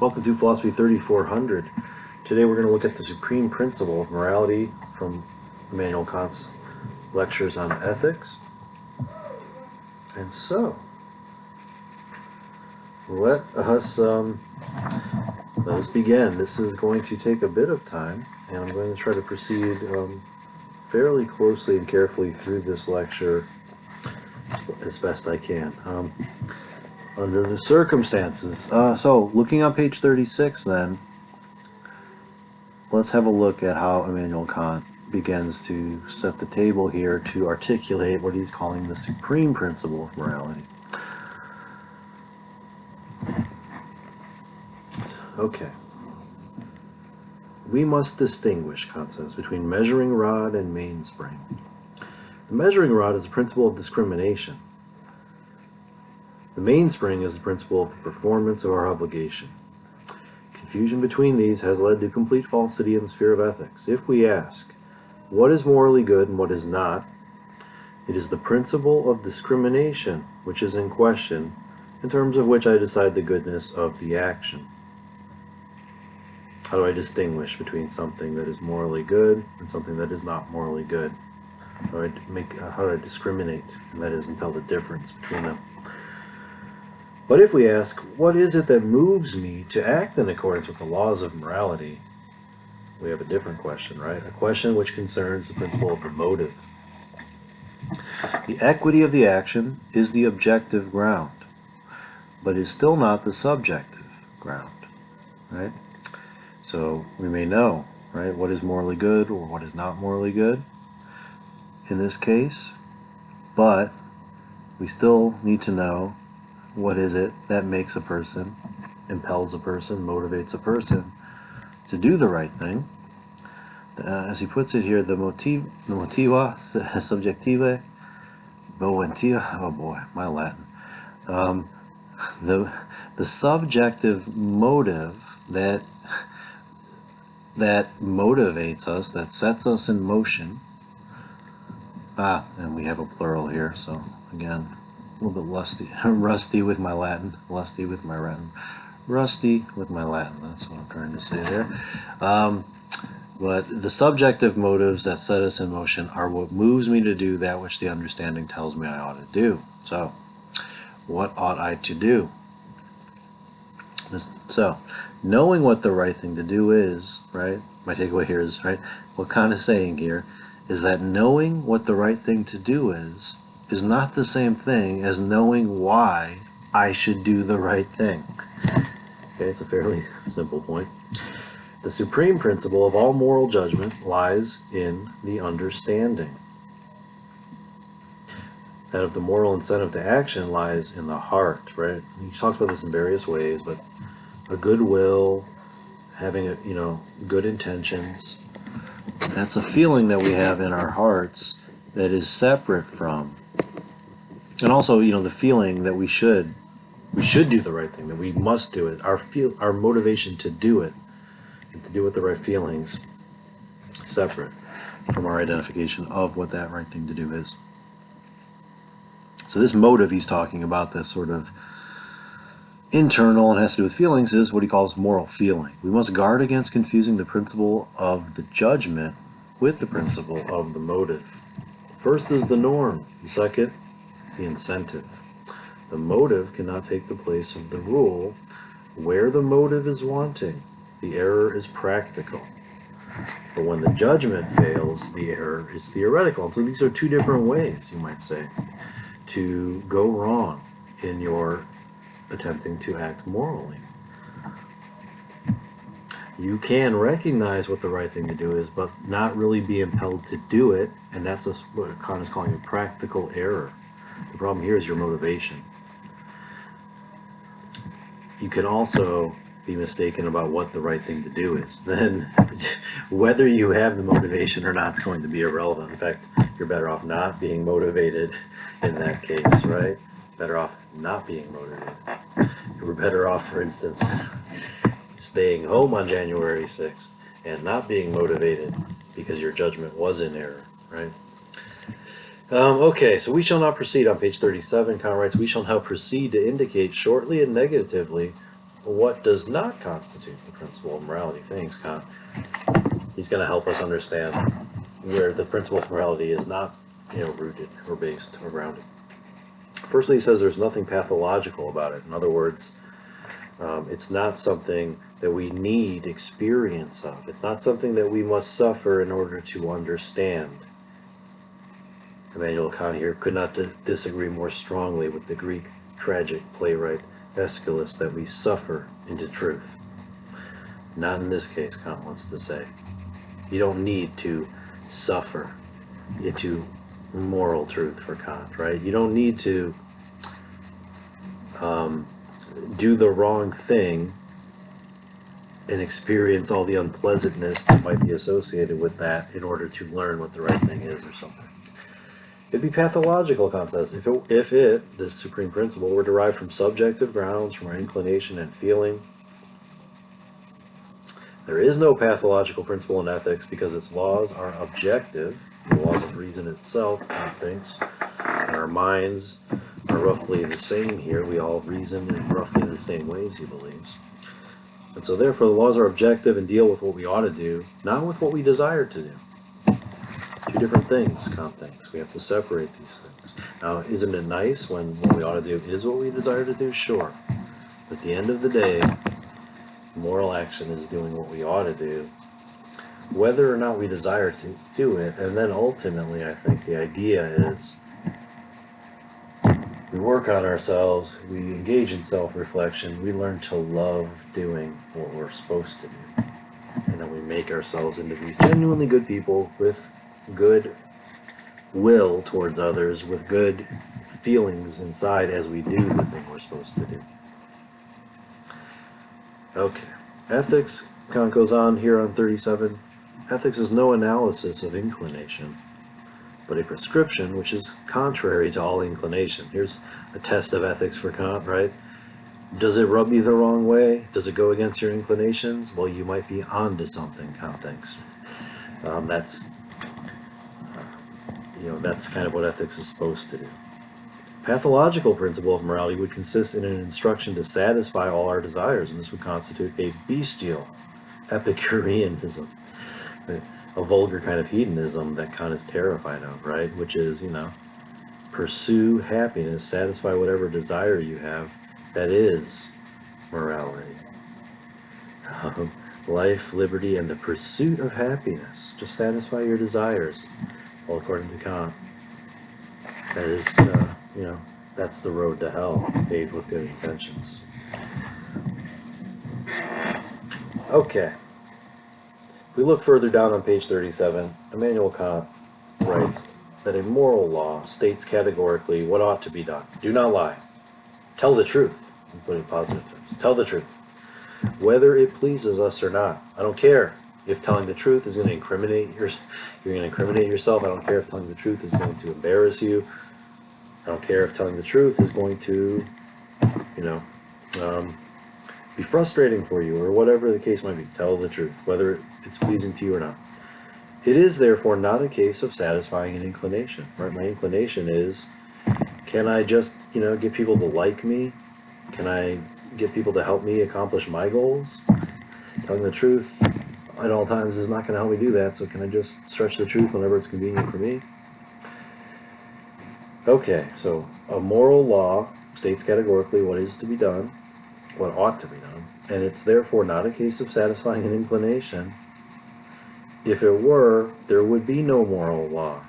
Welcome to Philosophy 3400. Today we're going to look at the supreme principle of morality from Immanuel Kant's lectures on ethics. And so, let us begin. This is going to take a bit of time, and I'm going to try to proceed fairly closely and carefully through this lecture as best I can. Under the circumstances. So, looking on page 36 then, let's have a look at how Immanuel Kant begins to set the table here to articulate what he's calling the supreme principle of morality. Okay. We must distinguish, Kant says, between measuring rod and mainspring. The measuring rod is a principle of discrimination. The mainspring is the principle of the performance of our obligation. Confusion between these has led to complete falsity in the sphere of ethics. If we ask, what is morally good and what is not, it is the principle of discrimination which is in question, in terms of which I decide the goodness of the action. How do I distinguish between something that is morally good and something that is not morally good? How do I discriminate, and that is, and tell the difference between them? But if we ask, what is it that moves me to act in accordance with the laws of morality, we have a different question, right? A question which concerns the principle of the motive. The equity of the action is the objective ground, but is still not the subjective ground, right? So we may know, right, what is morally good or what is not morally good in this case, but we still need to know what is it that makes a person, impels a person, motivates a person to do the right thing. As he puts it here, the motiva subjectiva voentia, oh boy, my Latin. The subjective motive that motivates us, that sets us in motion. And we have a plural here, so again, a little bit rusty with my Latin, that's what I'm trying to say there. But the subjective motives that set us in motion are what moves me to do that which the understanding tells me I ought to do. So, what ought I to do? So, knowing what the right thing to do is, right, my takeaway here is, right, what Kant is saying here is that knowing what the right thing to do is not the same thing as knowing why I should do the right thing. Okay, it's a fairly simple point. The supreme principle of all moral judgment lies in the understanding. That of the moral incentive to action lies in the heart, right? He talks about this in various ways, but a good will, having good intentions, that's a feeling that we have in our hearts that is separate from, and also, the feeling that we should do the right thing, that we must do it. Our motivation to do it, and to do it with the right feelings, separate from our identification of what that right thing to do is. So this motive he's talking about, this sort of internal and has to do with feelings, is what he calls moral feeling. We must guard against confusing the principle of the judgment with the principle of the motive. First is the norm, the second, the incentive. The motive cannot take the place of the rule. Where the motive is wanting, the error is practical. But when the judgment fails, the error is theoretical. And so these are two different ways, you might say, to go wrong in your attempting to act morally. You can recognize what the right thing to do is, but not really be impelled to do it, and that's what Kant is calling a practical error. The problem here is your motivation. You can also be mistaken about what the right thing to do is. Then whether you have the motivation or not is going to be irrelevant. In fact, you're better off not being motivated in that case, right? Better off not being motivated. You're better off, for instance, staying home on January 6th and not being motivated because your judgment was in error, right? Okay, so we shall now proceed on page 37. Kant writes, we shall now proceed to indicate shortly and negatively what does not constitute the principle of morality? Thanks, Kant. He's going to help us understand where the principle of morality is not, rooted or based or grounded. Firstly, he says there's nothing pathological about it. In other words, it's not something that we need experience of. It's not something that we must suffer in order to understand. Immanuel Kant here could not disagree more strongly with the Greek tragic playwright Aeschylus that we suffer into truth. Not in this case, Kant wants to say. You don't need to suffer into moral truth for Kant, right? You don't need to do the wrong thing and experience all the unpleasantness that might be associated with that in order to learn what the right thing is or something. It'd be pathological, Kant says, if this supreme principle, were derived from subjective grounds, from our inclination and feeling. There is no pathological principle in ethics because its laws are objective, the laws of reason itself, Kant thinks, and our minds are roughly the same here. We all reason in roughly the same ways, he believes. And so therefore the laws are objective and deal with what we ought to do, not with what we desire to do. Two different things, Kant thinks. We have to separate these things. Now, isn't it nice when what we ought to do is what we desire to do? Sure. But at the end of the day, moral action is doing what we ought to do, whether or not we desire to do it. And then ultimately, I think the idea is we work on ourselves, we engage in self-reflection, we learn to love doing what we're supposed to do. And then we make ourselves into these genuinely good people with good will towards others, with good feelings inside as we do the thing we're supposed to do. Okay. Ethics, Kant goes on here on 37. Ethics is no analysis of inclination, but a prescription which is contrary to all inclination. Here's a test of ethics for Kant, right? Does it rub you the wrong way? Does it go against your inclinations? Well, you might be onto something, Kant thinks. That's kind of what ethics is supposed to do. Pathological principle of morality would consist in an instruction to satisfy all our desires, and this would constitute a bestial Epicureanism, a vulgar kind of hedonism that Kant is terrified of, right? Which is, pursue happiness, satisfy whatever desire you have. That is morality. Life, liberty, and the pursuit of happiness. Just satisfy your desires. Well, according to Kant, that is, that's the road to hell, paved with good intentions. Okay. If we look further down on page 37, Immanuel Kant writes that a moral law states categorically what ought to be done. Do not lie. Tell the truth. I'm putting positive terms. Tell the truth. Whether it pleases us or not. I don't care if telling the truth is going to incriminate you're going to incriminate yourself. I don't care if telling the truth is going to embarrass you. I don't care if telling the truth is going to, be frustrating for you or whatever the case might be. Tell the truth, whether it's pleasing to you or not. It is therefore not a case of satisfying an inclination, right? My inclination is, can I just, get people to like me? Can I get people to help me accomplish my goals? Telling the truth at all times is not going to help me do that, so can I just stretch the truth whenever it's convenient for me? Okay, so a moral law states categorically what is to be done, what ought to be done, and it's therefore not a case of satisfying an inclination. If it were, there would be no moral law,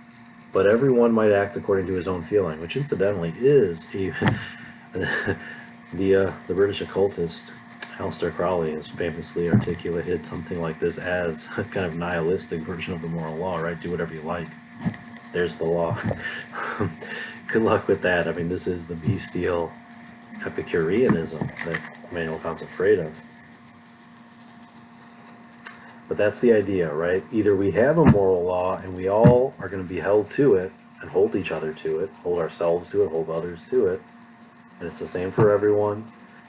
but everyone might act according to his own feeling, which incidentally is the British occultist Aleister Crowley has famously articulated something like this as a kind of nihilistic version of the moral law, right? Do whatever you like. There's the law. Good luck with that. I mean, this is the bestial Epicureanism that Immanuel Kant's afraid of. But that's the idea, right? Either we have a moral law and we all are going to be held to it and hold each other to it, hold ourselves to it, hold others to it, and it's the same for everyone,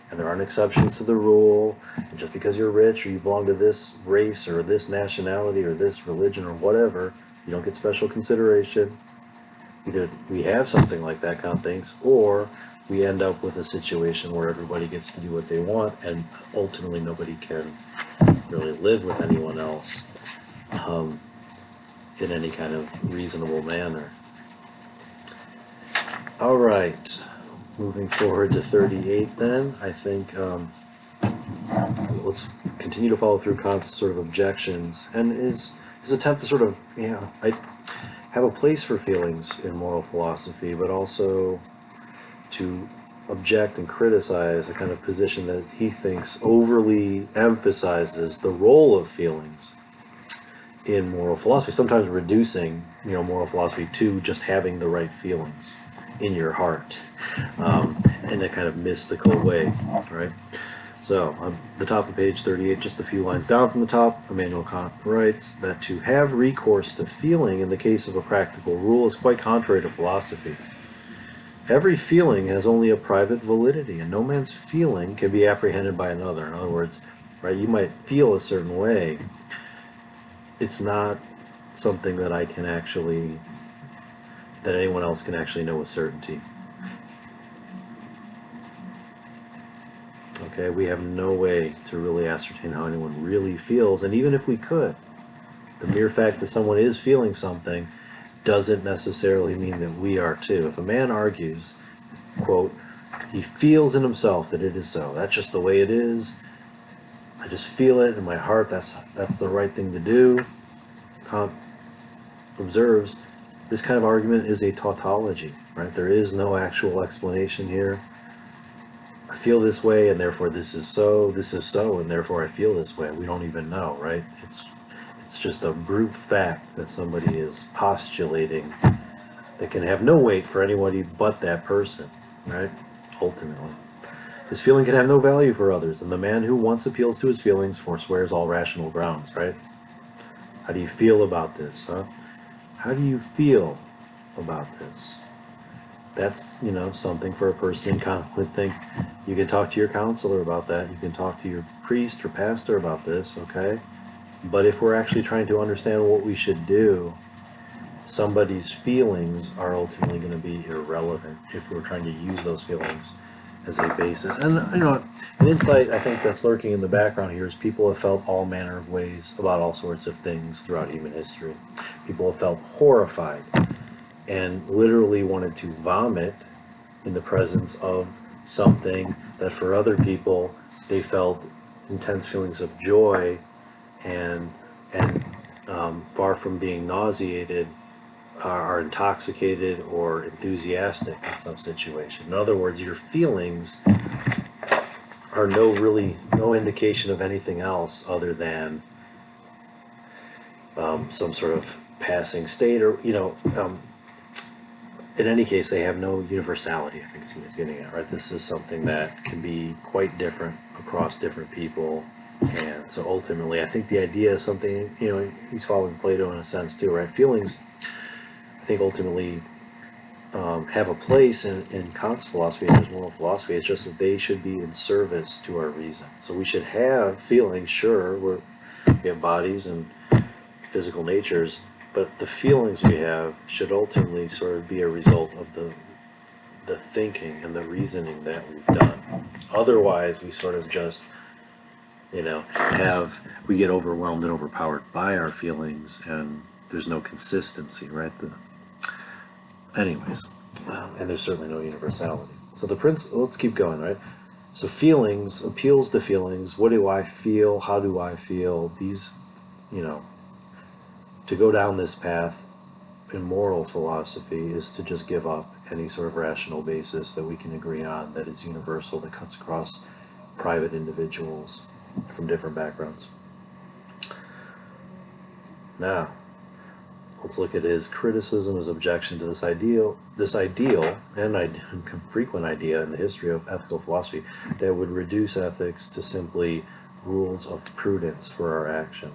and there aren't exceptions to the rule, and just because you're rich or you belong to this race or this nationality or this religion or whatever, you don't get special consideration. Either we have something like that, Kant thinks, or we end up with a situation where everybody gets to do what they want, and ultimately nobody can really live with anyone else in any kind of reasonable manner. All right, moving forward to 38 then, I think let's continue to follow through Kant's sort of objections and his attempt to sort of, I have a place for feelings in moral philosophy, but also to object and criticize a kind of position that he thinks overly emphasizes the role of feelings in moral philosophy, sometimes reducing, moral philosophy to just having the right feelings in your heart, in a kind of mystical way, right? So, on the top of page 38, just a few lines down from the top, Immanuel Kant writes that to have recourse to feeling in the case of a practical rule is quite contrary to philosophy. Every feeling has only a private validity, and no man's feeling can be apprehended by another. In other words, right, you might feel a certain way. It's not something that that anyone else can actually know with certainty. Okay, we have no way to really ascertain how anyone really feels, and even if we could, the mere fact that someone is feeling something doesn't necessarily mean that we are too. If a man argues, quote, he feels in himself that it is so, that's just the way it is, I just feel it in my heart, that's the right thing to do, Kant observes, this kind of argument is a tautology, right? There is no actual explanation here. I feel this way, and therefore this is so, and therefore I feel this way. We don't even know, right? It's just a brute fact that somebody is postulating that can have no weight for anybody but that person, right? Ultimately. His feeling can have no value for others, and the man who once appeals to his feelings forswears all rational grounds, right? How do you feel about this, huh? How do you feel about this? That's, something for a person in would think. You can talk to your counselor about that. You can talk to your priest or pastor about this, okay? But if we're actually trying to understand what we should do, somebody's feelings are ultimately going to be irrelevant if we're trying to use those feelings as a basis. And, an insight I think that's lurking in the background here is people have felt all manner of ways about all sorts of things throughout human history. People have felt horrified and literally wanted to vomit in the presence of something that for other people they felt intense feelings of joy and far from being nauseated are intoxicated or enthusiastic in some situation. In other words, your feelings are no indication of anything else other than some sort of passing state, or in any case, they have no universality, I think is what he's getting at, right? This is something that can be quite different across different people. And so ultimately, I think the idea is something, he's following Plato in a sense too, right? Feelings, I think ultimately have a place in Kant's philosophy and his moral philosophy. It's just that they should be in service to our reason. So we should have feelings, sure, we have bodies and physical natures, but the feelings we have should ultimately sort of be a result of the thinking and the reasoning that we've done. Otherwise, we sort of just, we get overwhelmed and overpowered by our feelings, and there's no consistency, right? Anyways, and there's certainly no universality. So let's keep going, right? So feelings, appeals to feelings. What do I feel? How do I feel? These, to go down this path in moral philosophy is to just give up any sort of rational basis that we can agree on that is universal, that cuts across private individuals from different backgrounds. Now, let's look at his criticism, his objection to this ideal, and frequent idea in the history of ethical philosophy that would reduce ethics to simply rules of prudence for our action.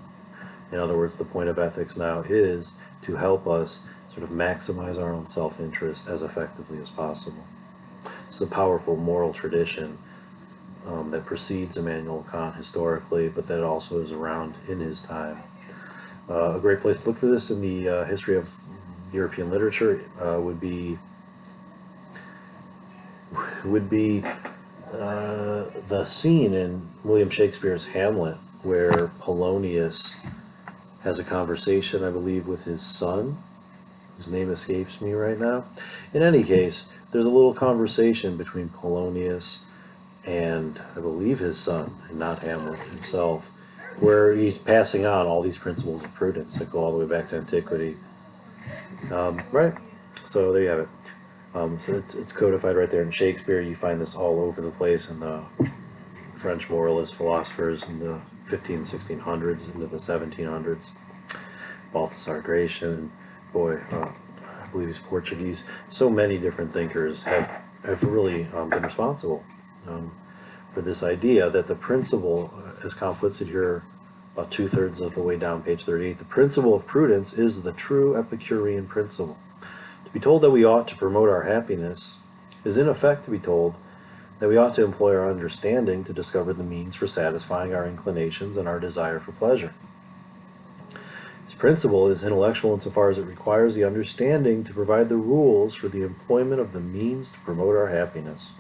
In other words, the point of ethics now is to help us sort of maximize our own self-interest as effectively as possible. It's a powerful moral tradition that precedes Immanuel Kant historically, but that also is around in his time. A great place to look for this in the history of European literature would be would be the scene in William Shakespeare's Hamlet where Polonius has a conversation, I believe, with his son, whose name escapes me right now. In any case, there's a little conversation between Polonius and I believe his son, and not Hamlet himself, where he's passing on all these principles of prudence that go all the way back to antiquity. Right? So there you have it. So it's codified right there in Shakespeare. You find this all over the place in the French moralist philosophers in the 1600s into the 1700s. Balthasar Gracian, boy, I believe he's Portuguese. So many different thinkers have really been responsible for this idea that the principle, as Kant puts it here, about 2/3 of the way down, page 38, the principle of prudence is the true Epicurean principle. To be told that we ought to promote our happiness is in effect to be told that we ought to employ our understanding to discover the means for satisfying our inclinations and our desire for pleasure. This principle is intellectual insofar as it requires the understanding to provide the rules for the employment of the means to promote our happiness.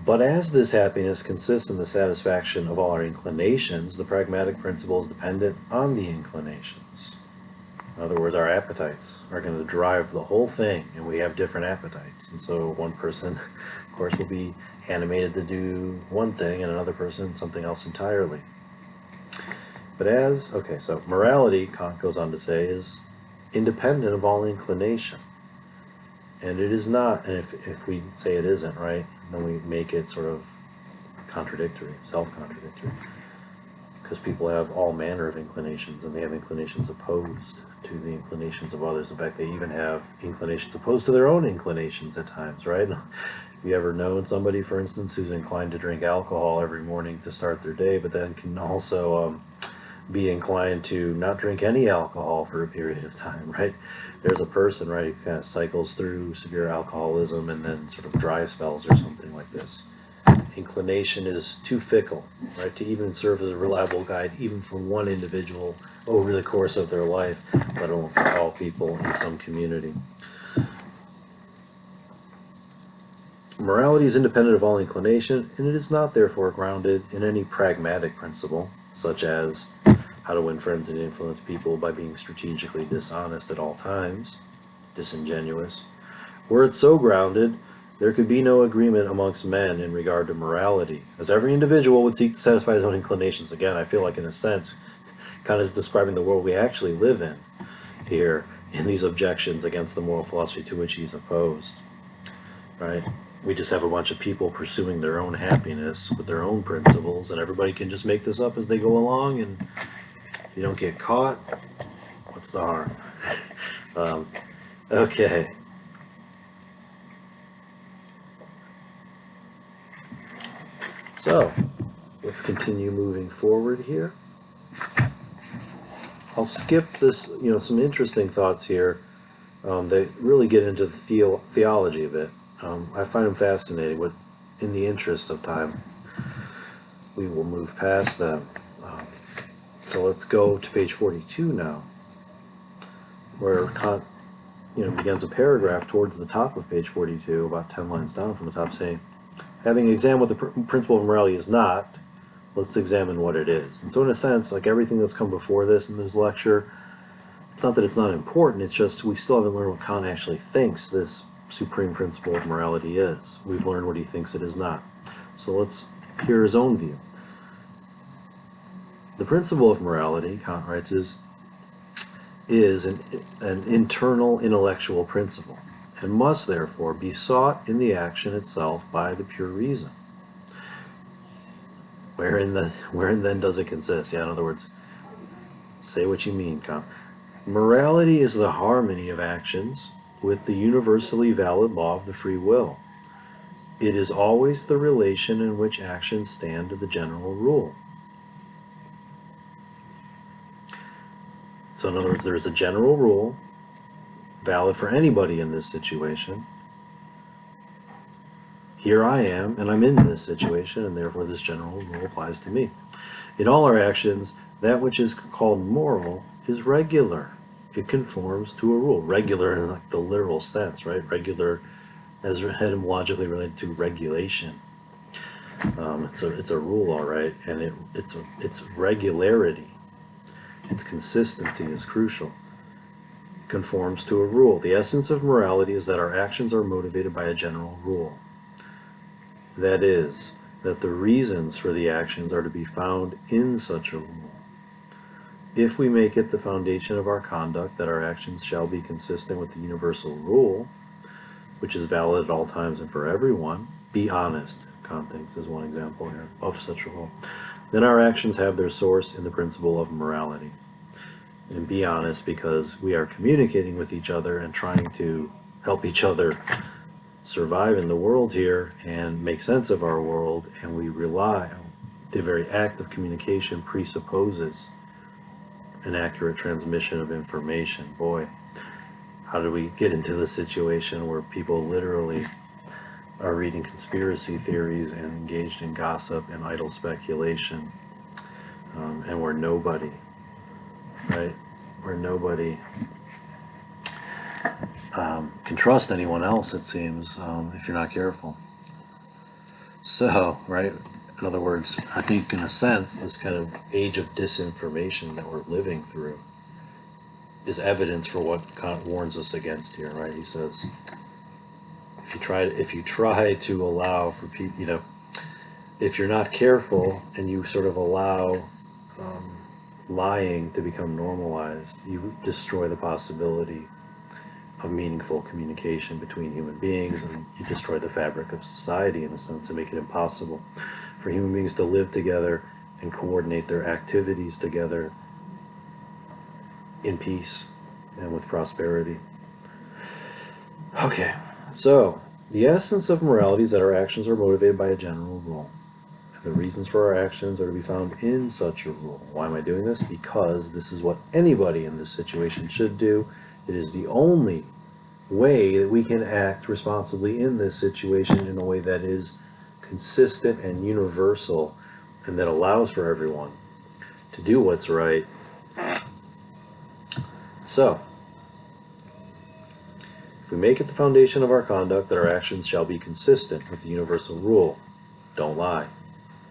But as this happiness consists in the satisfaction of all our inclinations, the pragmatic principle is dependent on the inclinations. In other words, our appetites are going to drive the whole thing, and we have different appetites. And so one person, of course, will be animated to do one thing, and another person something else entirely. But so morality, Kant goes on to say, is independent of all inclination. And it is not, and if we say it isn't, right, then we make it sort of contradictory, self-contradictory. Because people have all manner of inclinations, and they have inclinations opposed to the inclinations of others. In fact, they even have inclinations opposed to their own inclinations at times, right? Have you ever known somebody, for instance, who's inclined to drink alcohol every morning to start their day, but then can also be inclined to not drink any alcohol for a period of time, right? There's a person, right, who kind of cycles through severe alcoholism and then sort of dry spells or something like this. Inclination is too fickle, right, to even serve as a reliable guide, even for one individual over the course of their life, let alone for all people in some community. Morality is independent of all inclination, and it is not therefore grounded in any pragmatic principle, such as how to win friends and influence people by being strategically dishonest at all times, disingenuous. Were it so grounded, there could be no agreement amongst men in regard to morality, as every individual would seek to satisfy his own inclinations. Again, I feel like in a sense, Kant is describing the world we actually live in here in these objections against the moral philosophy to which he's opposed. Right? We just have a bunch of people pursuing their own happiness with their own principles, and everybody can just make this up as they go along, and if you don't get caught, what's the harm? Okay. So, let's continue moving forward here. I'll skip this, some interesting thoughts here that really get into the theology of it. I find them fascinating, but in the interest of time, we will move past them. So let's go to page 42 now, where Kant begins a paragraph towards the top of page 42, about 10 lines down from the top, saying, having examined what the principle of morality is not, let's examine what it is. And so in a sense, like everything that's come before this in this lecture, it's not that it's not important, it's just we still haven't learned what Kant actually thinks this supreme principle of morality is. We've learned what he thinks it is not. So let's hear his own view. The principle of morality, Kant writes, is an internal intellectual principle, and must therefore be sought in the action itself by the pure reason. Wherein then does it consist? Yeah, in other words, say what you mean, Kant. Morality is the harmony of actions with the universally valid law of the free will. It is always the relation in which actions stand to the general rule. So in other words, there is a general rule valid for anybody in this situation. Here I am, and I'm in this situation, and therefore this general rule applies to me. In all our actions, that which is called moral is regular. It conforms to a rule. Regular in like the literal sense, right? Regular as etymologically related to regulation. It's a rule, all right, and it's regularity. Its consistency is crucial. Conforms to a rule. The essence of morality is that our actions are motivated by a general rule. That is, that the reasons for the actions are to be found in such a rule. If we make it the foundation of our conduct that our actions shall be consistent with the universal rule, which is valid at all times and for everyone, be honest, Kant thinks is one example here of such a rule, then our actions have their source in the principle of morality. And be honest because we are communicating with each other and trying to help each other survive in the world here and make sense of our world, and we rely on the very act of communication presupposes an accurate transmission of information. Boy, how do we get into the situation where people literally are reading conspiracy theories and engaged in gossip and idle speculation, and where nobody, right, where nobody can trust anyone else, it seems, if you're not careful. So, right, in other words, I think in a sense, this kind of age of disinformation that we're living through is evidence for what Kant warns us against here, right? He says, if you try to allow for people, if you're not careful and you sort of allow lying to become normalized, you destroy the possibility of meaningful communication between human beings, and you destroy the fabric of society in a sense, and make it impossible for human beings to live together and coordinate their activities together in peace and with prosperity. Okay, so the essence of morality is that our actions are motivated by a general rule. And the reasons for our actions are to be found in such a rule. Why am I doing this? Because this is what anybody in this situation should do. It is the only way that we can act responsibly in this situation in a way that is consistent and universal and that allows for everyone to do what's right. So, if we make it the foundation of our conduct that our actions shall be consistent with the universal rule, don't lie.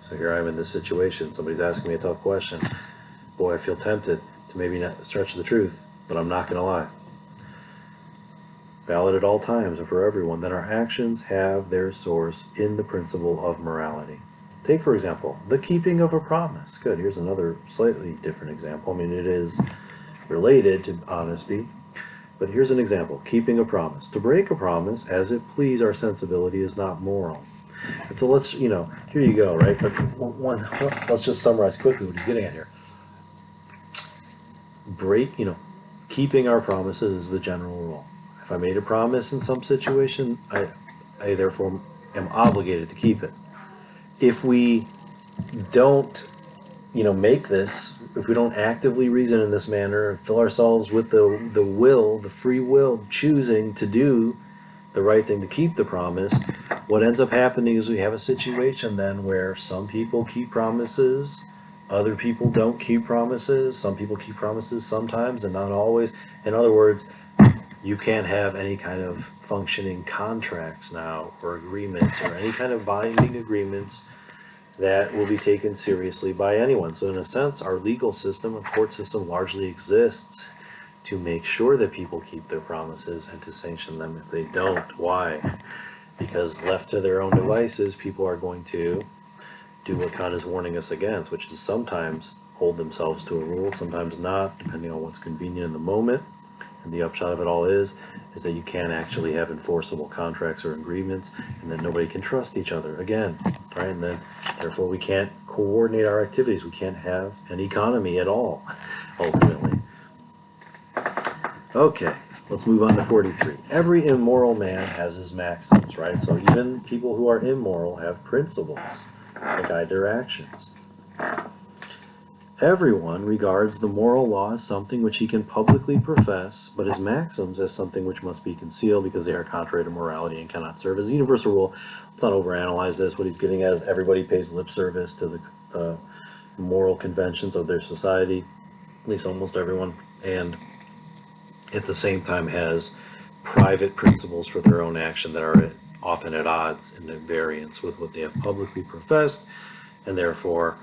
So here I am in this situation. Somebody's asking me a tough question. Boy, I feel tempted to maybe not stretch the truth, but I'm not going to lie. Valid at all times and for everyone, that our actions have their source in the principle of morality. Take, for example, the keeping of a promise. Good, here's another slightly different example. I mean, it is related to honesty, but here's an example. Keeping a promise. To break a promise as it please our sensibility is not moral. And so let's, here you go, right? But let's just summarize quickly what he's getting at here. Keeping our promises is the general rule. If I made a promise in some situation, I therefore am obligated to keep it. If we don't, make this, if we don't actively reason in this manner and fill ourselves with the free will, choosing to do the right thing to keep the promise, what ends up happening is we have a situation then where some people keep promises, other people don't keep promises, some people keep promises sometimes and not always. In other words, you can't have any kind of functioning contracts now, or agreements, or any kind of binding agreements that will be taken seriously by anyone. So in a sense, our legal system, our court system, largely exists to make sure that people keep their promises and to sanction them if they don't. Why? Because left to their own devices, people are going to do what Kant is warning us against, which is sometimes hold themselves to a rule, sometimes not, depending on what's convenient in the moment. And the upshot of it all is that you can't actually have enforceable contracts or agreements, and that nobody can trust each other again, right? And then therefore we can't coordinate our activities. We can't have an economy at all, ultimately. Okay, let's move on to 43. Every immoral man has his maxims, right? So even people who are immoral have principles that guide their actions. Everyone regards the moral law as something which he can publicly profess, but his maxims as something which must be concealed because they are contrary to morality and cannot serve as a universal rule. Let's not overanalyze this. What he's getting at is everybody pays lip service to the moral conventions of their society, at least almost everyone, and at the same time has private principles for their own action that are often at odds and at variance with what they have publicly professed, and therefore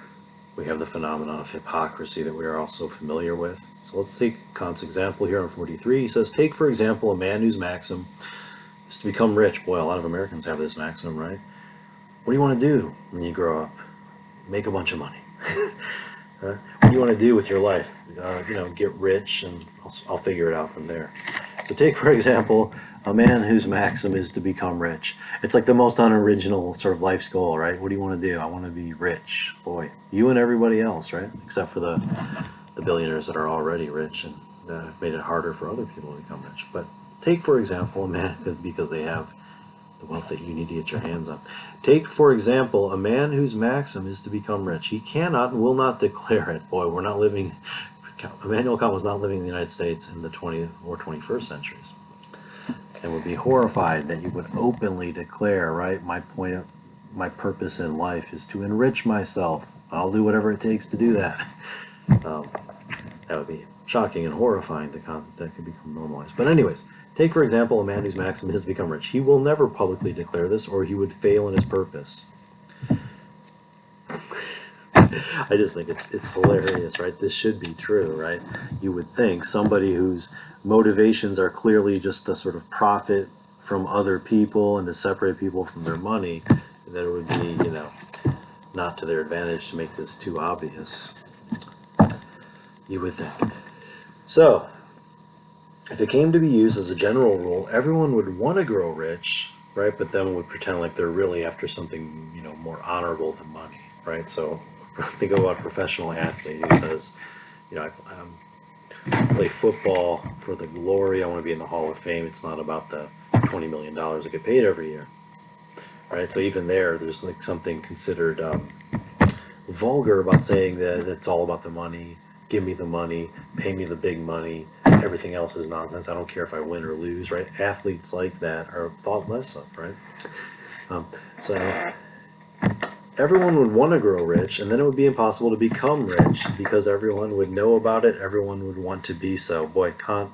we have the phenomenon of hypocrisy that we are also familiar with. So let's take Kant's example here on 43. He says, take for example a man whose maxim is to become rich. Boy, a lot of Americans have this maxim, right? What do you want to do when you grow up? Make a bunch of money. What do you want to do with your life? Get rich, and I'll figure it out from there. So take, for example, a man whose maxim is to become rich. It's like the most unoriginal sort of life's goal, right? What do you want to do? I want to be rich. Boy, you and everybody else, right? Except for the billionaires that are already rich and that have made it harder for other people to become rich. But take, for example, a man, because they have the wealth that you need to get your hands on. Take, for example, a man whose maxim is to become rich. He cannot and will not declare it. Boy, we're not living, Immanuel Kant was not living in the United States in the 20th or 21st centuries, and would be horrified that you would openly declare, right, my purpose in life is to enrich myself. I'll do whatever it takes to do that. That would be shocking and horrifying to Kant. That could become normalized. But anyways, take, for example, a man whose maxim is to become rich. He will never publicly declare this, or he would fail in his purpose. I just think it's hilarious, right? This should be true, right? You would think somebody whose motivations are clearly just to sort of profit from other people and to separate people from their money, that it would be, not to their advantage to make this too obvious. You would think. So, if it came to be used as a general rule, everyone would want to grow rich, right? But then would pretend like they're really after something, more honorable than money, right? So think about a professional athlete who says, I play football for the glory. I want to be in the Hall of Fame. It's not about the $20 million I get paid every year, right? So even there's like something considered vulgar about saying that it's all about the money. Give me the money, pay me the big money, everything else is nonsense. I don't care if I win or lose, right? Athletes like that are thought less of, right? So everyone would want to grow rich, and then it would be impossible to become rich because everyone would know about it, everyone would want to be so. Boy, Kant,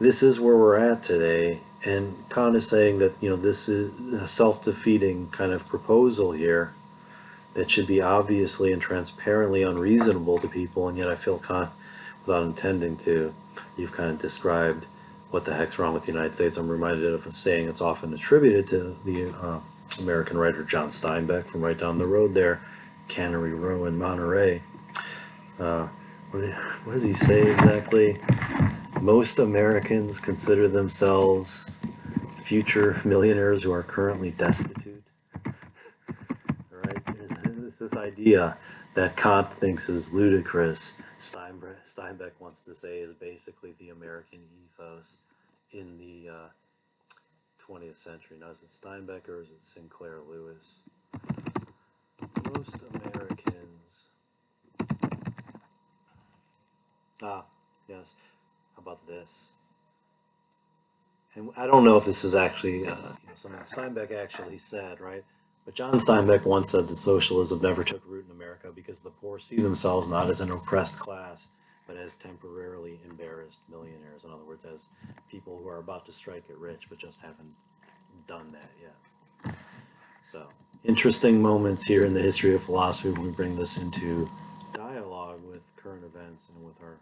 this is where we're at today, and Kant is saying that, this is a self-defeating kind of proposal here that should be obviously and transparently unreasonable to people, and yet I feel Kant, without intending to, you've kind of described what the heck's wrong with the United States. I'm reminded of a saying that's often attributed to the American writer John Steinbeck from right down the road there, Cannery Row in Monterey. What does he say exactly? Most Americans consider themselves future millionaires who are currently destitute. This idea that Kant thinks is ludicrous, Steinbeck wants to say is basically the American ethos in the 20th century. Now, is it Steinbeck or is it Sinclair Lewis? Most Americans. Yes. How about this? And I don't know if this is actually something Steinbeck actually said, right? But John Steinbeck once said that socialism never took root in America because the poor see themselves not as an oppressed class, but as temporarily embarrassed millionaires. In other words, as people who are about to strike it rich, but just haven't done that yet. So, interesting moments here in the history of philosophy when we bring this into dialogue with current events and with our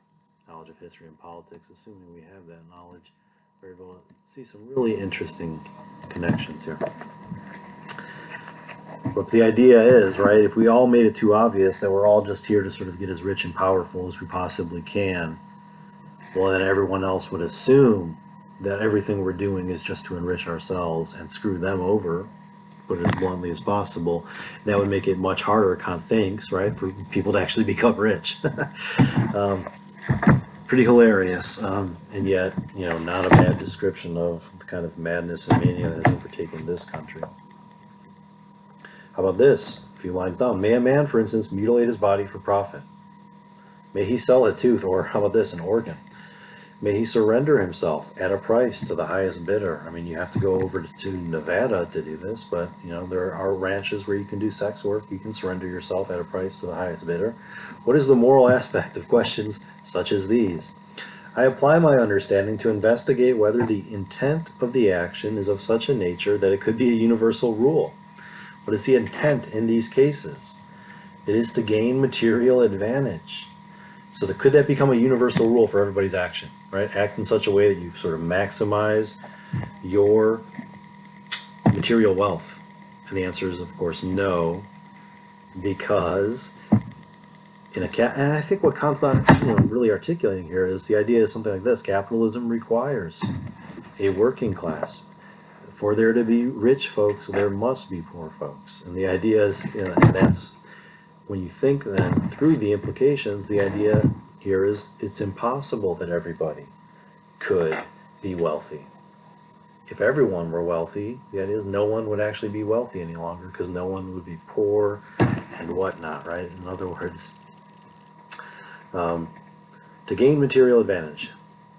knowledge of history and politics, assuming we have that knowledge. We're able to see some really interesting connections here. But the idea is, right, if we all made it too obvious that we're all just here to sort of get as rich and powerful as we possibly can, well, then everyone else would assume that everything we're doing is just to enrich ourselves and screw them over, put it as bluntly as possible. That would make it much harder, Kant thinks, right, for people to actually become rich. Pretty hilarious, and yet, not a bad description of the kind of madness and mania that has overtaken this country. How about this? A few lines down. May a man, for instance, mutilate his body for profit? May he sell a tooth, or how about this, an organ? May he surrender himself at a price to the highest bidder? I mean, you have to go over to Nevada to do this, but, there are ranches where you can do sex work. You can surrender yourself at a price to the highest bidder. What is the moral aspect of questions such as these? I apply my understanding to investigate whether the intent of the action is of such a nature that it could be a universal rule. What is the intent in these cases? It is to gain material advantage. So could that become a universal rule for everybody's action, right? Act in such a way that you sort of maximize your material wealth. And the answer is, of course, no, because and I think what Kant's not really articulating here is the idea is something like this: capitalism requires a working class. For there to be rich folks, there must be poor folks. And the idea is, and that's when you think then through the implications, the idea here is it's impossible that everybody could be wealthy. If everyone were wealthy, the idea is no one would actually be wealthy any longer because no one would be poor and whatnot, right? In other words, to gain material advantage.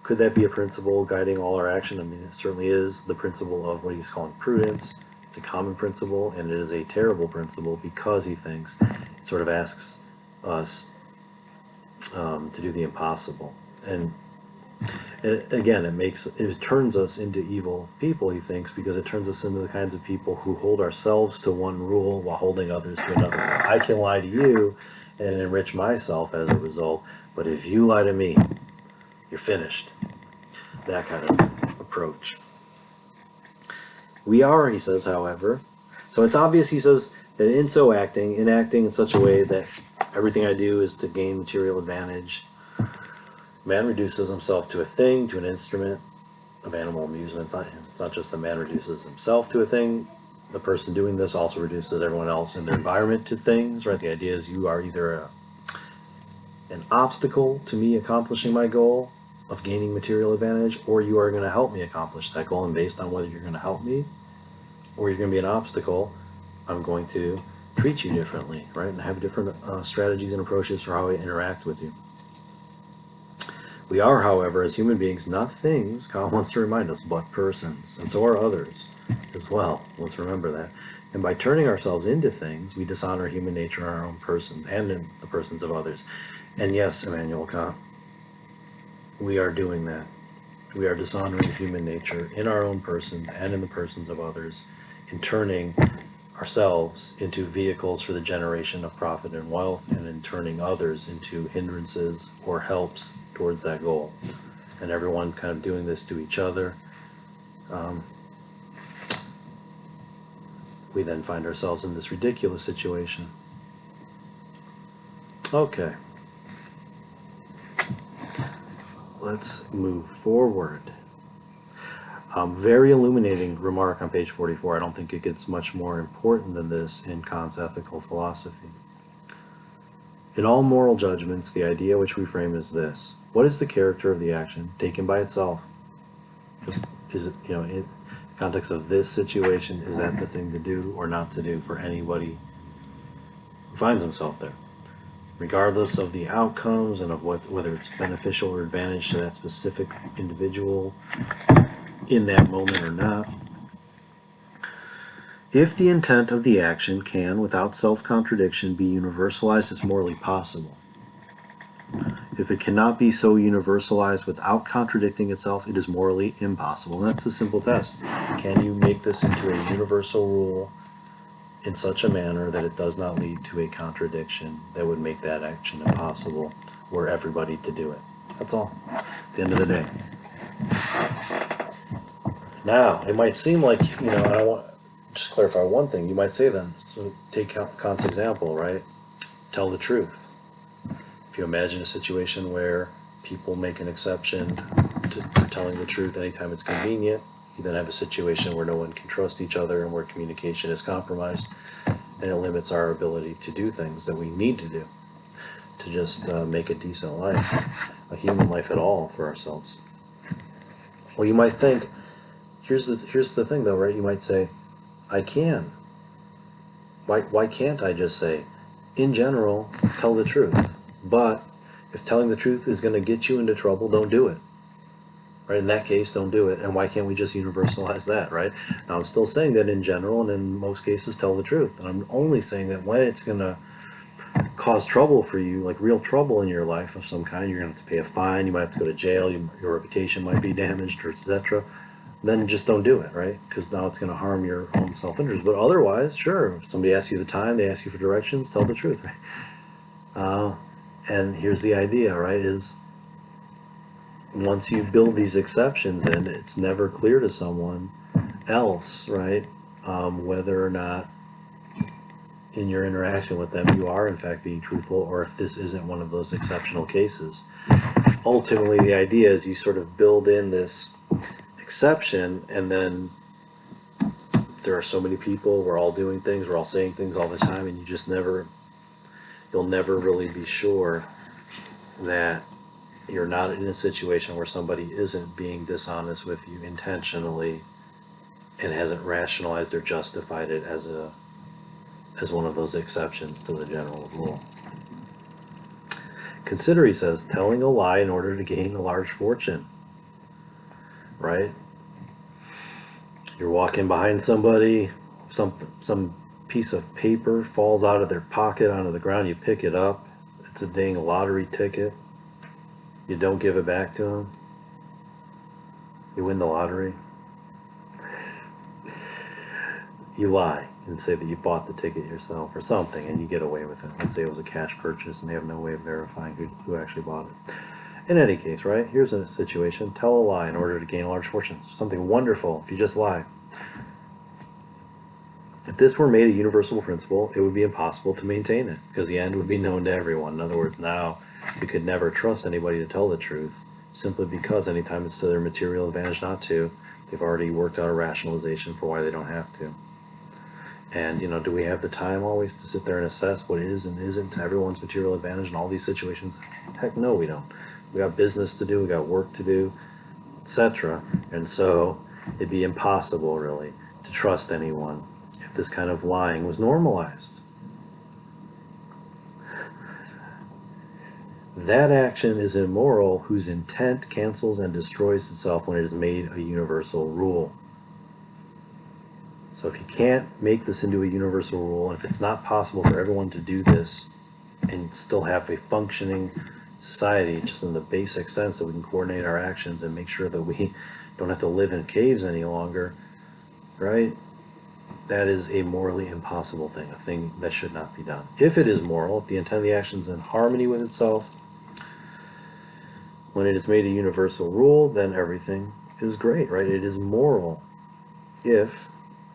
Could that be a principle guiding all our action? I mean, it certainly is the principle of what he's calling prudence. It's a common principle, and it is a terrible principle because he thinks it sort of asks us to do the impossible. And again, it turns us into evil people, he thinks, because it turns us into the kinds of people who hold ourselves to one rule while holding others to another. I can lie to you and enrich myself as a result, but if you lie to me, you're finished. That kind of approach. We are, he says, however, so it's obvious, he says, that in acting in such a way that everything I do is to gain material advantage, man reduces himself to a thing, to an instrument of animal amusement. It's not just that man reduces himself to a thing. The person doing this also reduces everyone else in their environment to things, right? The idea is you are either an obstacle to me accomplishing my goal of gaining material advantage, or you are going to help me accomplish that goal. And based on whether you're going to help me or you're going to be an obstacle, I'm going to treat you differently, right? And have different strategies and approaches for how I interact with you. We are, however, as human beings, not things, Kant wants to remind us, but persons. And so are others as well. Let's remember that. And by turning ourselves into things, we dishonor human nature in our own persons and in the persons of others. And yes, Immanuel Kant, we are doing that. We are dishonoring human nature in our own persons and in the persons of others, in turning ourselves into vehicles for the generation of profit and wealth, and in turning others into hindrances or helps towards that goal. And everyone kind of doing this to each other. We then find ourselves in this ridiculous situation. Okay. Let's move forward. Very illuminating remark on page 44. I don't think it gets much more important than this in Kant's ethical philosophy. In all moral judgments, the idea which we frame is this: what is the character of the action taken by itself? Is it, in the context of this situation, is that the thing to do or not to do for anybody who finds himself there? Regardless of the outcomes and of whether it's beneficial or advantage to that specific individual in that moment or not. If the intent of the action can, without self-contradiction, be universalized as morally possible, if it cannot be so universalized without contradicting itself, it is morally impossible. And that's the simple test. Can you make this into a universal rule in such a manner that it does not lead to a contradiction that would make that action impossible for everybody to do it? That's all. At the end of the day. Now, it might seem like, and I want to just clarify one thing. You might say then, so take Kant's example, right? Tell the truth. If you imagine a situation where people make an exception to telling the truth anytime it's convenient, you then have a situation where no one can trust each other and where communication is compromised, and it limits our ability to do things that we need to do to just make a decent life, a human life at all for ourselves. Well, you might think, here's the thing though, right? You might say, I can. Why can't I just say, in general, tell the truth? But if telling the truth is going to get you into trouble, don't do it. Right? In that case, don't do it. And why can't we just universalize that, right? Now, I'm still saying that in general, and in most cases, tell the truth. And I'm only saying that when it's going to cause trouble for you, like real trouble in your life of some kind, you're going to have to pay a fine, you might have to go to jail, your reputation might be damaged, or etc., then just don't do it, right? Because now it's going to harm your own self-interest. But otherwise, sure, if somebody asks you the time, they ask you for directions, tell the truth, right? And here's the idea, right, is once you build these exceptions in, it's never clear to someone else, right, whether or not in your interaction with them you are in fact being truthful, or if this isn't one of those exceptional cases. Ultimately, the idea is you sort of build in this exception, and then there are so many people, we're all doing things, we're all saying things all the time, and you'll never really be sure that you're not in a situation where somebody isn't being dishonest with you intentionally and hasn't rationalized or justified it as one of those exceptions to the general rule. Consider, he says, telling a lie in order to gain a large fortune, right? You're walking behind somebody, some piece of paper falls out of their pocket onto the ground, you pick it up, it's a dang lottery ticket, you don't give it back to them, you win the lottery, you lie and say that you bought the ticket yourself or something, and you get away with it. Let's say it was a cash purchase and they have no way of verifying who actually bought it. In any case, right, here's a situation: tell a lie in order to gain a large fortune. Something wonderful if you just lie. If this were made a universal principle, it would be impossible to maintain it, because the end would be known to everyone. In other words, now you could never trust anybody to tell the truth, simply because anytime it's to their material advantage not to, they've already worked out a rationalization for why they don't have to. And, do we have the time always to sit there and assess what is and isn't to everyone's material advantage in all these situations? Heck no, we don't. We got business to do, we got work to do, etc. And so it'd be impossible, really, to trust anyone if this kind of lying was normalized. That action is immoral whose intent cancels and destroys itself when it is made a universal rule. So if you can't make this into a universal rule, and if it's not possible for everyone to do this and still have a functioning society, just in the basic sense that we can coordinate our actions and make sure that we don't have to live in caves any longer, right? That is a morally impossible thing, a thing that should not be done. If it is moral, if the intent of the action is in harmony with itself, when it is made a universal rule, then everything is great, right? It is moral if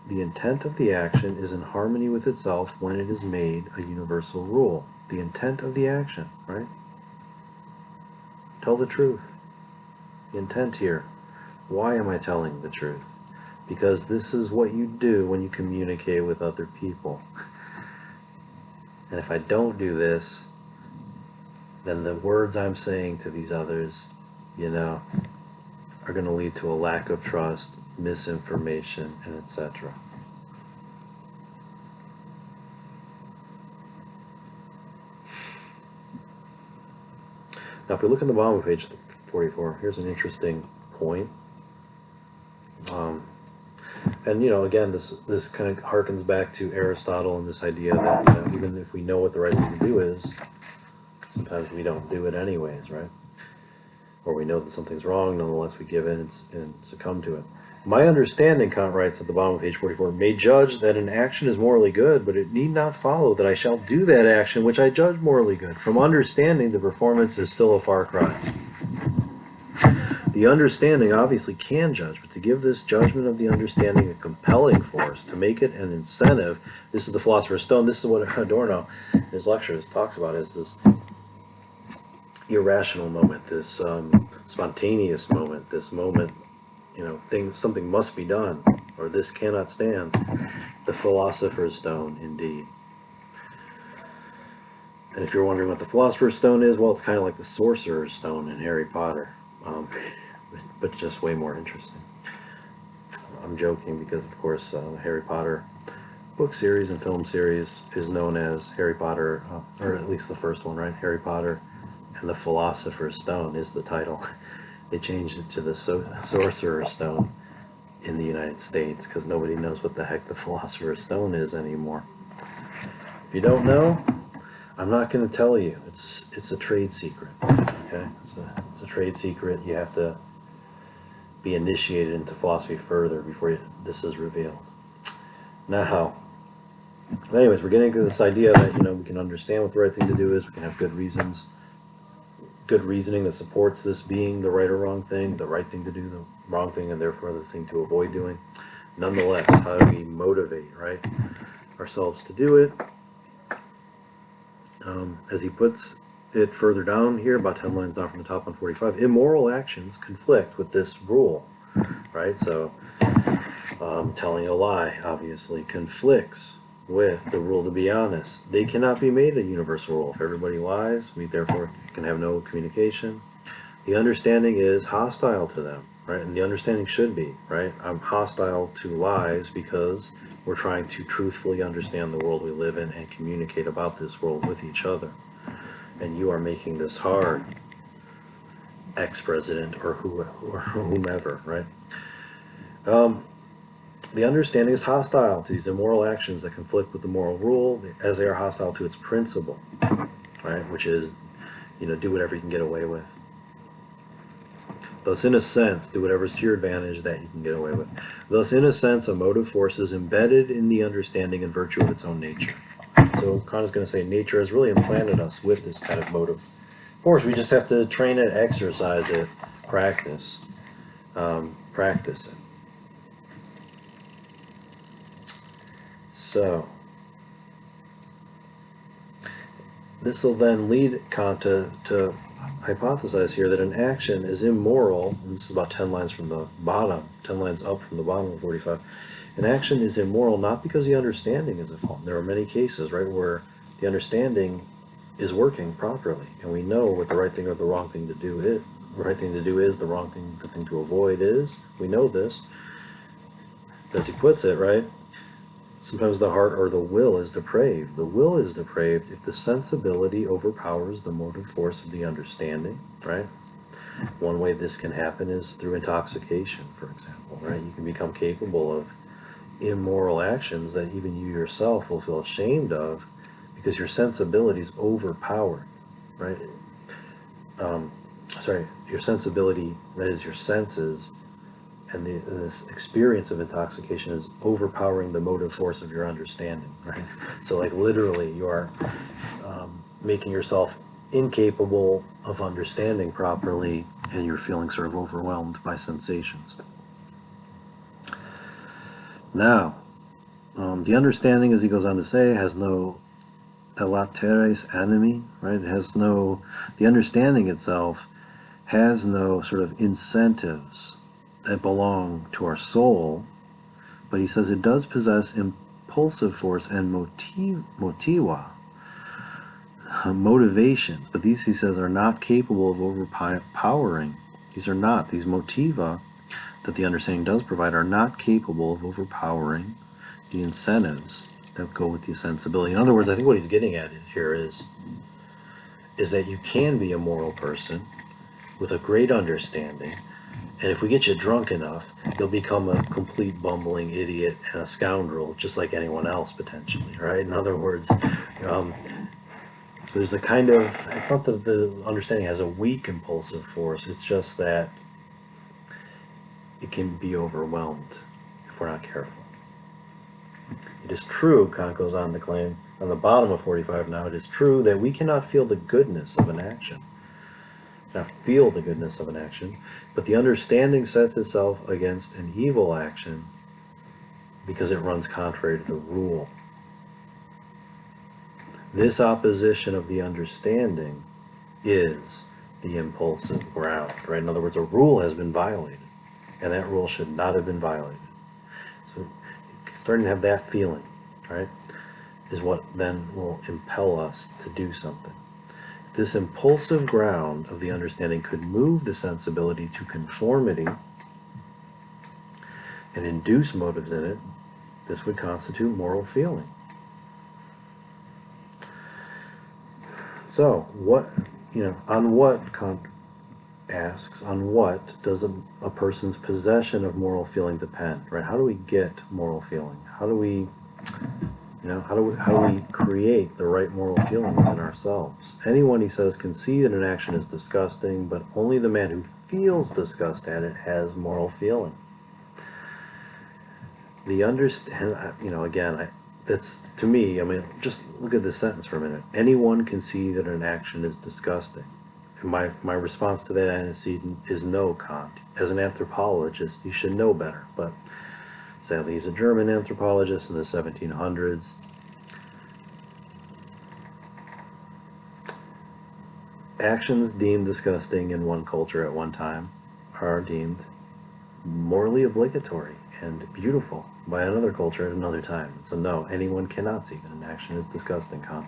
the intent of the action is in harmony with itself when it is made a universal rule. The intent of the action, right? Tell the truth. The intent here. Why am I telling the truth? Because this is what you do when you communicate with other people. And if I don't do this, then the words I'm saying to these others, are going to lead to a lack of trust, misinformation, and etc. Now, if we look in the bottom of page 44, here's an interesting point. And again, this kind of harkens back to Aristotle and this idea that even if we know what the right thing to do is, sometimes we don't do it anyways, right? Or we know that something's wrong, nonetheless we give in and succumb to it. My understanding, Kant writes at the bottom of page 44, may judge that an action is morally good, but it need not follow that I shall do that action which I judge morally good. From understanding, the performance is still a far cry. The understanding obviously can judge, but to give this judgment of the understanding a compelling force, to make it an incentive, this is the Philosopher's Stone, this is what Adorno, in his lectures, talks about, is this irrational moment, this spontaneous moment, this moment, something must be done, or this cannot stand. The Philosopher's Stone, indeed. And if you're wondering what the Philosopher's Stone is, well, it's kind of like the Sorcerer's Stone in Harry Potter, but just way more interesting. I'm joking because, of course, the Harry Potter book series and film series is known as Harry Potter, or at least the first one, right? Harry Potter and the Philosopher's Stone is the title. They changed it to the Sorcerer's Stone in the United States because nobody knows what the heck the Philosopher's Stone is anymore. If you don't know, I'm not going to tell you. It's a trade secret. Okay, it's a trade secret. You have to be initiated into philosophy further before this is revealed. Now, anyways, we're getting into this idea that we can understand what the right thing to do is. We can have good reasoning that supports this being the right or wrong thing, the right thing to do, the wrong thing, and therefore the thing to avoid doing. Nonetheless, how do we motivate, right, ourselves to do it? As he puts it further down here, about 10 lines down from the top on 45, immoral actions conflict with this rule, right? So, telling a lie, obviously, conflicts with the rule to be honest. They cannot be made a universal rule. If everybody lies, we therefore can have no communication. The understanding is hostile to them, right? And the understanding should be, right? I'm hostile to lies because we're trying to truthfully understand the world we live in and communicate about this world with each other. And you are making this hard, ex-president or whomever, right? The understanding is hostile to these immoral actions that conflict with the moral rule, as they are hostile to its principle, right? Which is, do whatever you can get away with. Thus, in a sense, do whatever's to your advantage that you can get away with. Thus, in a sense, a motive force is embedded in the understanding and virtue of its own nature. So Kant is going to say nature has really implanted us with this kind of motive force. We just have to train it, exercise it, practice it. So, this will then lead Kant to hypothesize here that an action is immoral, and this is about 10 lines from the bottom, 10 lines up from the bottom of 45. An action is immoral not because the understanding is at fault. There are many cases, right, where the understanding is working properly, and we know what the right thing or the wrong thing to do is. The right thing to do is, the wrong thing, the thing to avoid is. We know this. As he puts it, right, sometimes the heart or the will is depraved. The will is depraved if the sensibility overpowers the motive force of the understanding, right? One way this can happen is through intoxication, for example, right? You can become capable of immoral actions that even you yourself will feel ashamed of because your sensibility is overpowered, right? Your sensibility, that is your senses, and this experience of intoxication is overpowering the motive force of your understanding, right? So like literally you are making yourself incapable of understanding properly, and you're feeling sort of overwhelmed by sensations. Now, the understanding, as he goes on to say, has no elateres animi, right? It has no, the understanding itself has no sort of incentives that belong to our soul, but he says it does possess impulsive force and motiva, motivations, but these, he says, are not capable of overpowering. These motiva that the understanding does provide are not capable of overpowering the incentives that go with the sensibility. In other words, I think what he's getting at here is that you can be a moral person with a great understanding, and if we get you drunk enough, you'll become a complete bumbling idiot and a scoundrel, just like anyone else, potentially, right? In other words, there's a kind of, it's not that the understanding has a weak impulsive force, it's just that it can be overwhelmed if we're not careful. It is true, Kant goes on to claim, on the bottom of 45 now, it is true that we cannot feel the goodness of an action. But the understanding sets itself against an evil action because it runs contrary to the rule. This opposition of the understanding is the impulsive ground, right? In other words, a rule has been violated, and that rule should not have been violated. So starting to have that feeling, right, is what then will impel us to do something. This impulsive ground of the understanding could move the sensibility to conformity and induce motives in it. This would constitute moral feeling. So, on what, Kant asks, on what does a person's possession of moral feeling depend, right? How do we get moral feeling? How do we How do we create the right moral feelings in ourselves? Anyone, he says, can see that an action is disgusting, but only the man who feels disgust at it has moral feeling. The understand, again, that's to me. I mean, just look at this sentence for a minute. Anyone can see that an action is disgusting. And my response to that antecedent is no, Kant. As an anthropologist, you should know better. But sadly, he's a German anthropologist in the 1700s. Actions deemed disgusting in one culture at one time are deemed morally obligatory and beautiful by another culture at another time. So no, anyone cannot see that an action is disgusting, Kant.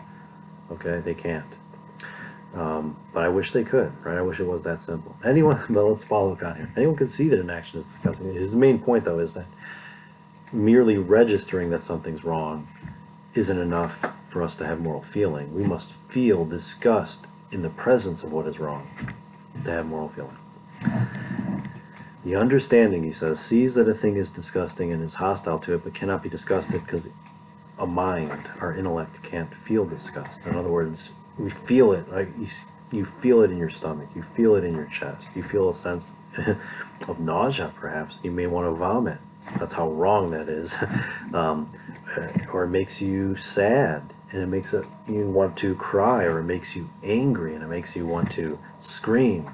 Okay, they can't. But I wish they could, right? I wish it was that simple. Anyone, but let's follow Kant here. Anyone can see that an action is disgusting. His main point, though, is that merely registering that something's wrong isn't enough for us to have moral feeling. We must feel disgust in the presence of what is wrong to have moral feeling. The understanding, he says, sees that a thing is disgusting and is hostile to it, but cannot be disgusted because a mind, our intellect, can't feel disgust. In other words, we feel it, like you feel it in your stomach, you feel it in your chest, you feel a sense of nausea, perhaps. You may want to vomit. That's how wrong that is. Or it makes you sad, and it makes you want to cry, or it makes you angry, and it makes you want to scream.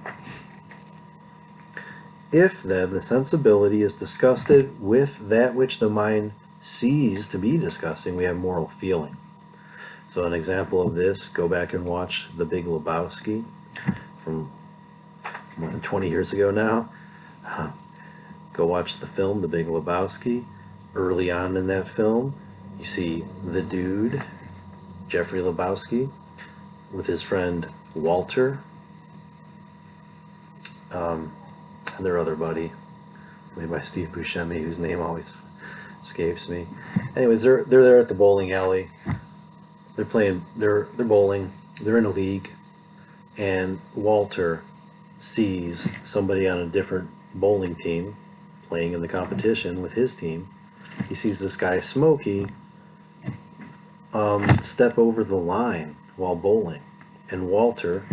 If, then, the sensibility is disgusted with that which the mind sees to be disgusting, we have moral feeling. So an example of this, go back and watch The Big Lebowski from more than 20 years ago now. Go watch the film The Big Lebowski. Early on in that film, you see the dude, Jeffrey Lebowski, with his friend Walter, and their other buddy, played by Steve Buscemi, whose name always escapes me. Anyways, they're there at the bowling alley. They're bowling. They're in a league, and Walter sees somebody on a different bowling team playing in the competition with his team. He sees this guy Smokey step over the line while bowling, and Walter,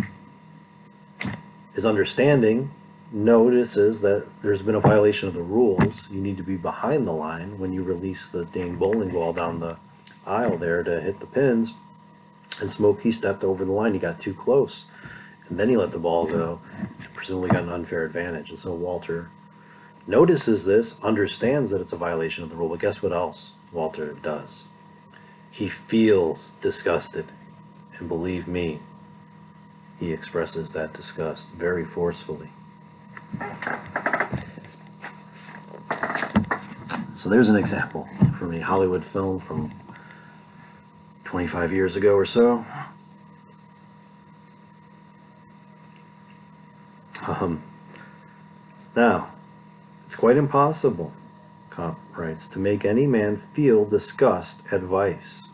his understanding, notices that there's been a violation of the rules. You need to be behind the line when you release the dang bowling ball down the aisle there to hit the pins. And Smokey stepped over the line. He got too close, and then he let the ball go, and presumably got an unfair advantage. And so Walter notices this, understands that it's a violation of the rule, but guess what else Walter does? He feels disgusted, and believe me, he expresses that disgust very forcefully. So there's an example from a Hollywood film from 25 years ago or so. Now, it's quite impossible, Kant writes, to make any man feel disgust at vice.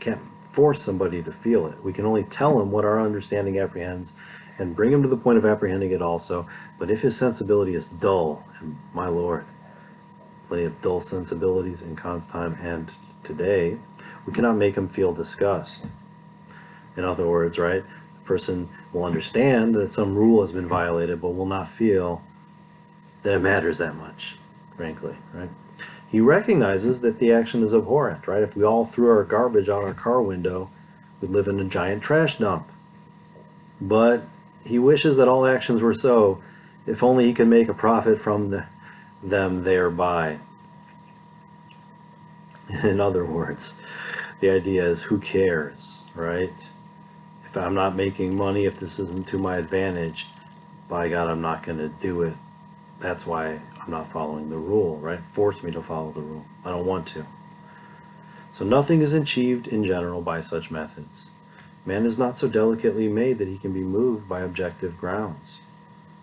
Can't force somebody to feel it. We can only tell him what our understanding apprehends and bring him to the point of apprehending it also. But if his sensibility is dull, and my Lord, plenty of dull sensibilities in Kant's time and today, we cannot make him feel disgust. In other words, right, the person will understand that some rule has been violated, but will not feel that it matters that much, frankly, right? He recognizes that the action is abhorrent, right? If we all threw our garbage out our car window, we'd live in a giant trash dump. But he wishes that all actions were so, if only he could make a profit from them thereby. In other words, the idea is, who cares, right? If I'm not making money, if this isn't to my advantage, by God, I'm not going to do it. That's why I'm not following the rule, right? Force me to follow the rule. I don't want to. So nothing is achieved in general by such methods. Man is not so delicately made that he can be moved by objective grounds.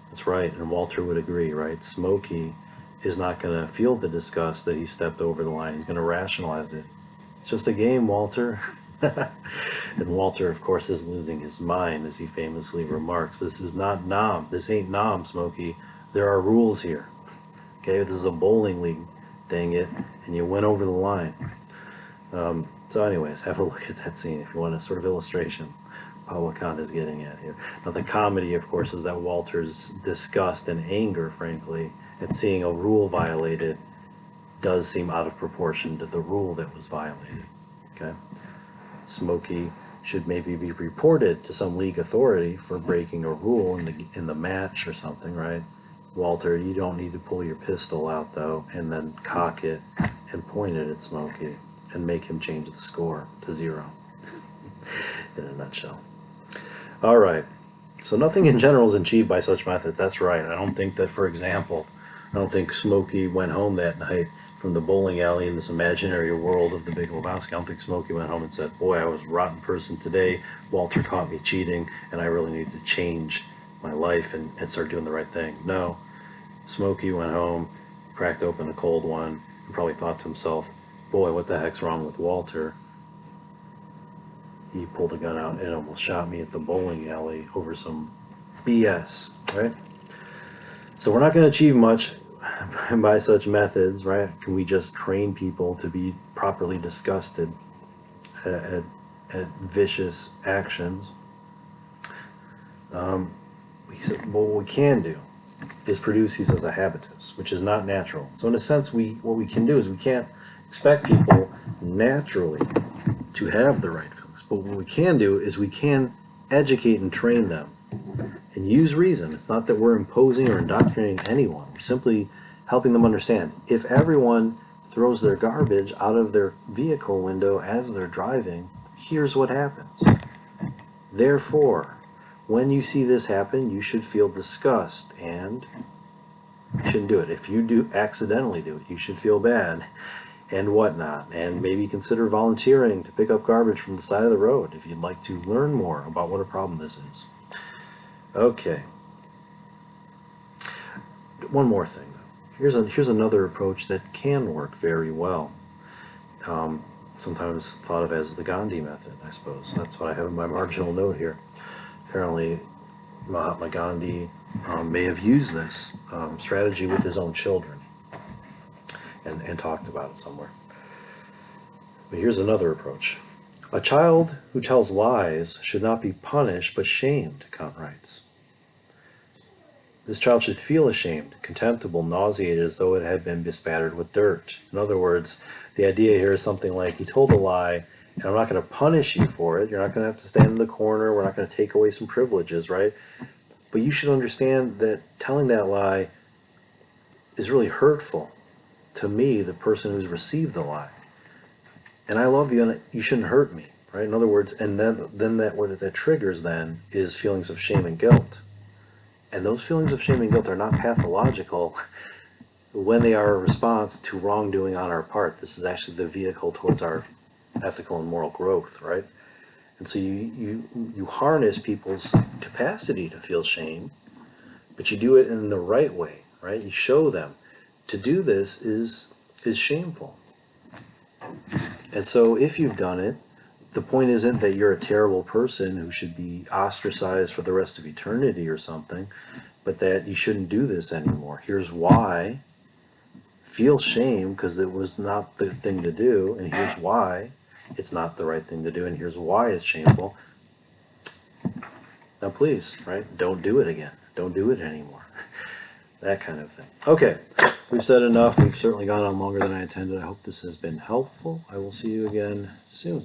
That's right, and Walter would agree, right? Smokey is not going to feel the disgust that he stepped over the line. He's going to rationalize it. It's just a game, Walter. And Walter, of course, is losing his mind, as he famously remarks. This is not Nam. This ain't Nam, Smokey. There are rules here. Okay, this is a bowling league, dang it, and you went over the line. So anyways, have a look at that scene if you want a sort of illustration about what Kant is getting at here. Now the comedy, of course, is that Walter's disgust and anger, frankly, at seeing a rule violated does seem out of proportion to the rule that was violated. Okay? Smokey should maybe be reported to some league authority for breaking a rule in the match or something, right? Walter, you don't need to pull your pistol out though, and then cock it and point it at Smokey and make him change the score to 0. In a nutshell. All right. So nothing in general is achieved by such methods. That's right. I don't think that, for example, I don't think Smokey went home that night from the bowling alley in this imaginary world of the Big Lebowski. I don't think Smokey went home and said, boy, I was a rotten person today. Walter caught me cheating, and I really need to change my life and start doing the right thing. No. Smokey went home, cracked open a cold one, and probably thought to himself, boy, what the heck's wrong with Walter? He pulled a gun out and almost shot me at the bowling alley over some BS, right? So we're not going to achieve much by such methods, right? Can we just train people to be properly disgusted at vicious actions? What we can do is produce these as a habitus, which is not natural. So in a sense, what we can do is we can't expect people naturally to have the right feelings. But what we can do is we can educate and train them and use reason. It's not that we're imposing or indoctrinating anyone. We're simply helping them understand. If everyone throws their garbage out of their vehicle window as they're driving, here's what happens. Therefore, when you see this happen, you should feel disgust and you shouldn't do it. If you do accidentally do it, you should feel bad and whatnot. And maybe consider volunteering to pick up garbage from the side of the road if you'd like to learn more about what a problem this is. Okay. One more thing, though. Here's another approach that can work very well. Sometimes thought of as the Gandhi method, I suppose. That's what I have in my marginal note here. Apparently, Mahatma Gandhi may have used this strategy with his own children and talked about it somewhere. But here's another approach. A child who tells lies should not be punished but shamed, Kant writes. This child should feel ashamed, contemptible, nauseated, as though it had been bespattered with dirt. In other words, the idea here is something like, you told a lie, and I'm not going to punish you for it. You're not going to have to stand in the corner. We're not going to take away some privileges, right? But you should understand that telling that lie is really hurtful to me, the person who's received the lie. And I love you, and you shouldn't hurt me, right? In other words, and then what that triggers then is feelings of shame and guilt. And those feelings of shame and guilt are not pathological when they are a response to wrongdoing on our part. This is actually the vehicle towards our ethical and moral growth, right? And so you harness people's capacity to feel shame, but you do it in the right way, right? You show them to do this is shameful. And so if you've done it, the point isn't that you're a terrible person who should be ostracized for the rest of eternity or something, but that you shouldn't do this anymore. Here's why. Feel shame because it was not the thing to do, and here's why it's not the right thing to do, and here's why it's shameful. Now please, right, don't do it again. Don't do it anymore. That kind of thing. Okay, we've said enough. We've certainly gone on longer than I intended. I hope this has been helpful. I will see you again soon.